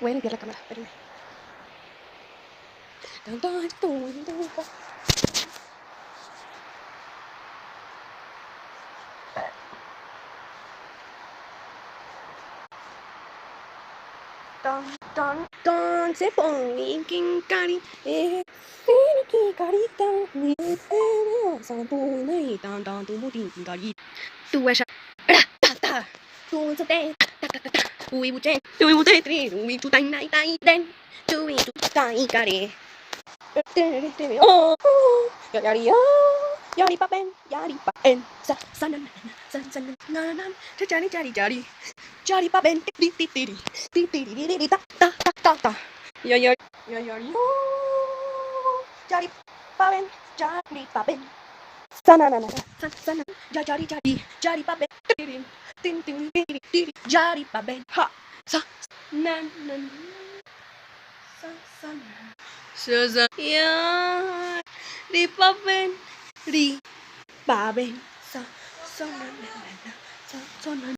Voy a limpiar la cámara, espérenme. Se pone que cari, que carita, mi san tu nei tan tan tu mutin cari, tu es ta tu se te ui buche, tri, ui tu tai nai tai den, tu tai cari. Oh, yari papen, sa na na na, jari papen, ti ta. Yari papen, sa na jari papen, jari papen, ha, sa na sa ya, ri papen, sa na